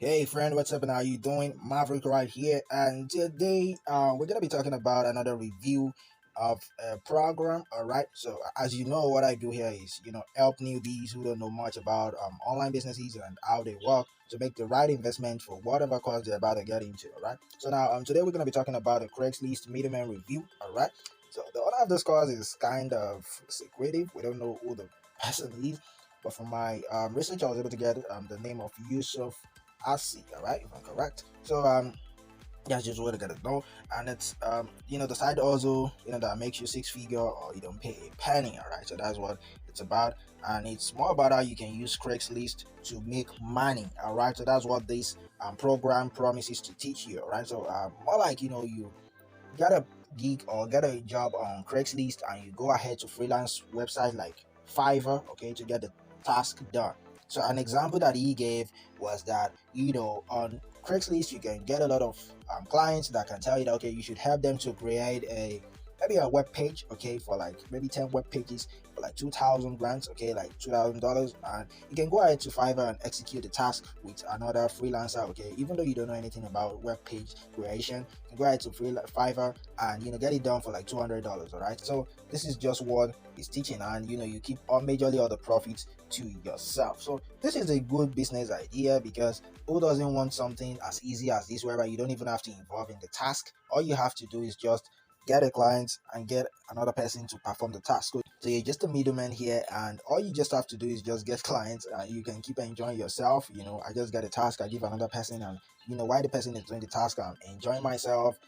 Hey friend, what's up and how you doing? Maverick right here, and today we're gonna be talking about another review of a program. All right, so as you know, what I do here is help newbies who don't know much about online businesses and how they work to make the right investment for whatever cause they're about to get into. All right, so now today we're gonna be talking about a Craigslist Middleman review. All right, so the owner of this course is kind of secretive. We don't know who the person is, but from my research, I was able to get the name of Yusuf Asi, all right, if I'm correct. So that's just what I gotta know. And it's the side also that makes you six figure or you don't pay a penny, all right. So that's what it's about, and it's more about how you can use Craigslist to make money, all right. So that's what this program promises to teach you, all right. So more like you get a gig or get a job on Craigslist and you go ahead to freelance websites like Fiverr, okay, to get the task done. So an example that he gave was that on Craigslist you can get a lot of clients that can tell you that okay you should help them to create a maybe a web page, okay, for like maybe 10 web pages for like 2,000 grants, okay, like $2,000, and you can go ahead to Fiverr and execute the task with another freelancer, okay, even though you don't know anything about web page creation. You can go ahead to Fiverr and get it done for like $200. All right, so this is just what he's teaching, and you keep all majorly all the profits to yourself. So this is a good business idea because who doesn't want something as easy as this, whereby you don't even have to involve in the task? All you have to do is just get a client and get another person to perform the task. So you're just a middleman here, and all you just have to do is just get clients, and you can keep enjoying yourself. I just get a task, I give another person, and while the person is doing the task, I'm enjoying myself.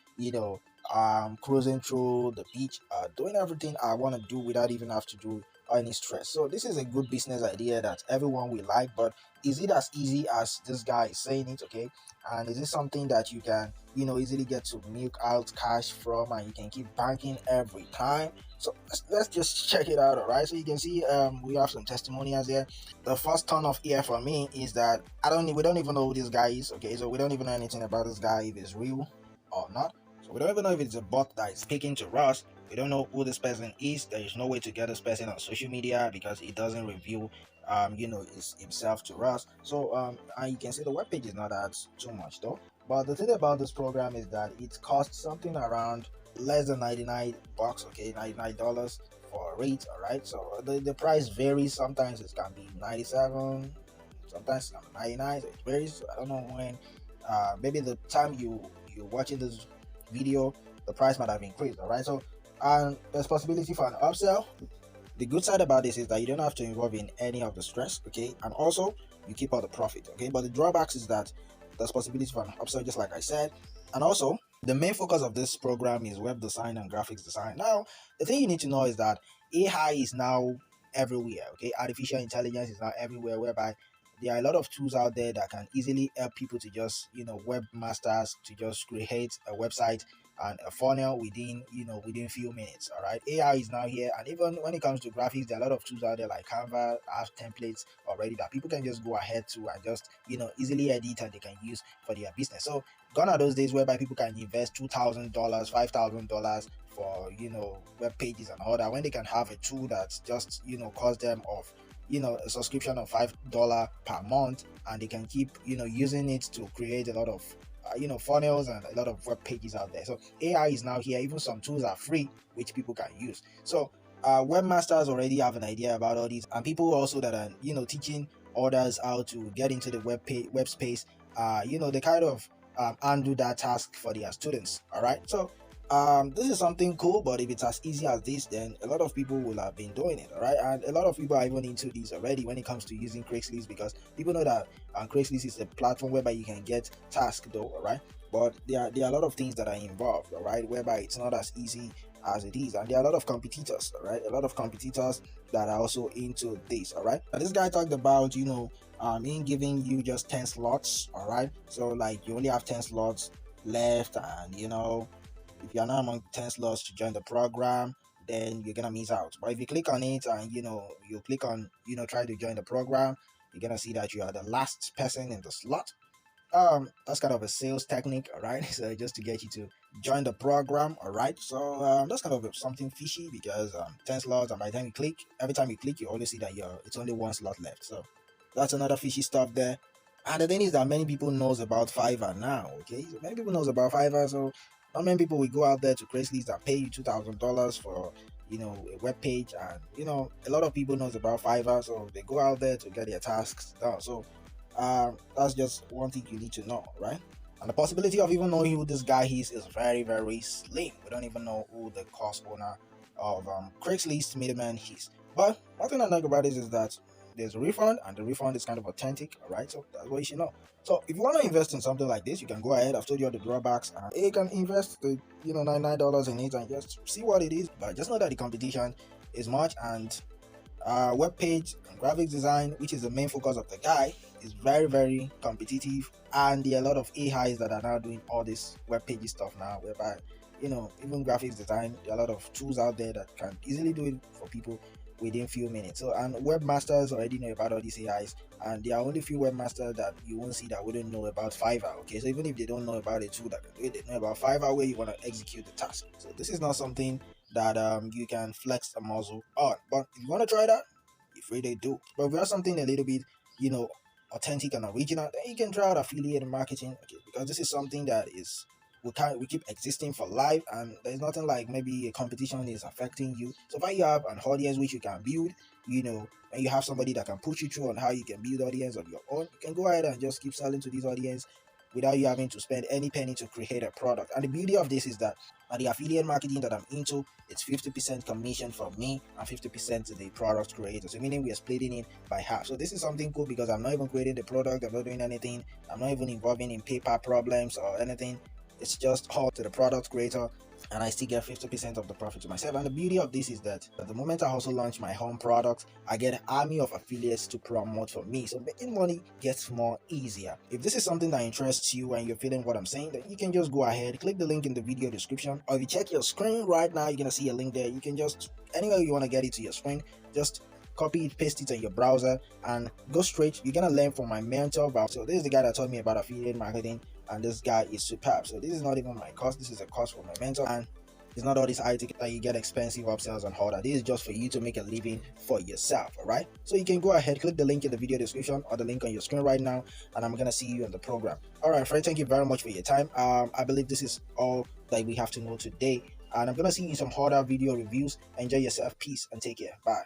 Cruising through the beach, doing everything I want to do without even have to do any stress. So this is a good business idea that everyone will like, but is it as easy as this guy is saying it? Okay, and is it something that you can easily get to milk out cash from and you can keep banking every time? So let's just check it out. All right, so you can see we have some testimonials here. The first turn off here for me is that we don't even know who this guy is. Okay, so we don't even know anything about this guy, if it's real or not. So we don't even know if it's a bot that is speaking to us. We don't know who this person is. There is no way to get this person on social media because it doesn't reveal himself to us. So and you can see the web page is not that too much though. But the thing about this program is that it costs something around less than 99 bucks, okay, $99 for a rate, all right. So the price varies. Sometimes it can be 97, sometimes it can be 99. So it varies. So I don't know when. Maybe the time you're watching this video, the price might have increased, all right. So and there's possibility for an upsell. The good side about this is that you don't have to involve in any of the stress, okay, and also you keep all the profit, okay. But the drawbacks is that there's possibility for an upsell, just like I said, and also the main focus of this program is web design and graphics design. Now, the thing you need to know is that AI is now everywhere, okay. Artificial intelligence is now everywhere, whereby there are a lot of tools out there that can easily help people to just webmasters to just create a website and a funnel within few minutes. All right, AI is now here, and even when it comes to graphics, there are a lot of tools out there like Canva have templates already that people can just go ahead to and just easily edit and they can use for their business. So gone are those days whereby people can invest $2,000 $5,000 for web pages and all that, when they can have a tool that's just cost them of a subscription of $5 per month, and they can keep using it to create a lot of funnels and a lot of web pages out there. So AI is now here. Even some tools are free which people can use. So webmasters already have an idea about all these, and people also that are teaching others how to get into the web space, they kind of undo that task for their students. All right, so this is something cool, but if it's as easy as this, then a lot of people will have been doing it. All right, and a lot of people are even into this already when it comes to using Craigslist, because people know that Craigslist is a platform whereby you can get tasks though. All right, but there are a lot of things that are involved. All right, whereby it's not as easy as it is, and there are a lot of competitors. All right, a lot of competitors that are also into this. All right, now this guy talked about in giving you just 10 slots. All right, so like you only have 10 slots left, and if you're not among 10 slots to join the program, then you're gonna miss out. But if you click on it and you click on try to join the program, you're gonna see that you are the last person in the slot. That's kind of a sales technique, all right. So just to get you to join the program, all right. So that's kind of something fishy, because 10 slots, and by the time you click, every time you click, you always see that it's only one slot left. So that's another fishy stuff there. And the thing is that many people knows about Fiverr now. Okay, so many people knows about Fiverr, so not many people will go out there to Craigslist and pay you $2,000 for a web page, and a lot of people knows about Fiverr, so they go out there to get their tasks done. So that's just one thing you need to know, right? And the possibility of even knowing who this guy is very, very slim. We don't even know who the cost owner of Craigslist Middleman is. But one thing I like about this is that there's a refund, and the refund is kind of authentic, all right? So that's what you should know. So if you want to invest in something like this, you can go ahead. I've told you all the drawbacks, and you can invest the $99 in it and just see what it is. But just know that the competition is much, and web page and graphics design, which is the main focus of the guy, is very, very competitive. And there are a lot of AIs that are now doing all this web page stuff now, whereby even graphics design, there are a lot of tools out there that can easily do it for people within few minutes. So, and webmasters already know about all these AIs, and there are only few webmasters that you won't see that wouldn't know about Fiverr. Okay, so even if they don't know about a tool that can do it, they know about Fiverr where you want to execute the task. So this is not something that you can flex a muscle on. But if you want to try that, you really do. But if you have something a little bit, you know, authentic and original, then you can try out affiliate marketing. Okay, because this is something that is we keep existing for life, and there's nothing like maybe a competition is affecting you. So if you have an audience which you can build, and you have somebody that can push you through on how you can build audience of your own, you can go ahead and just keep selling to this audience without you having to spend any penny to create a product. And the beauty of this is that the affiliate marketing that I'm into, it's 50% commission from me and 50% to the product creator. So meaning we are splitting it by half. So this is something cool because I'm not even creating the product, I'm not doing anything, I'm not even involving in paper problems or anything. It's just all to the product creator, and I still get 50% of the profit to myself. And the beauty of this is that at the moment I also launch my home product, I get an army of affiliates to promote for me. So making money gets more easier. If this is something that interests you and you're feeling what I'm saying, then you can just go ahead, click the link in the video description, or if you check your screen right now, you're gonna see a link there. You can just anywhere you want to get it to your screen, just copy it, paste it in your browser, and go straight. You're gonna learn from my mentor. So this is the guy that taught me about affiliate marketing, and this guy is superb. So this is not even my course, this is a course for my mentor, and it's not all this high ticket that you get expensive upsells and all that. This is just for you to make a living for yourself, all right? So you can go ahead, click the link in the video description or the link on your screen right now, and I'm gonna see you on the program. All right, friend, thank you very much for your time. I believe this is all that we have to know today, and I'm gonna see you in some other video reviews. Enjoy yourself, peace, and take care. Bye.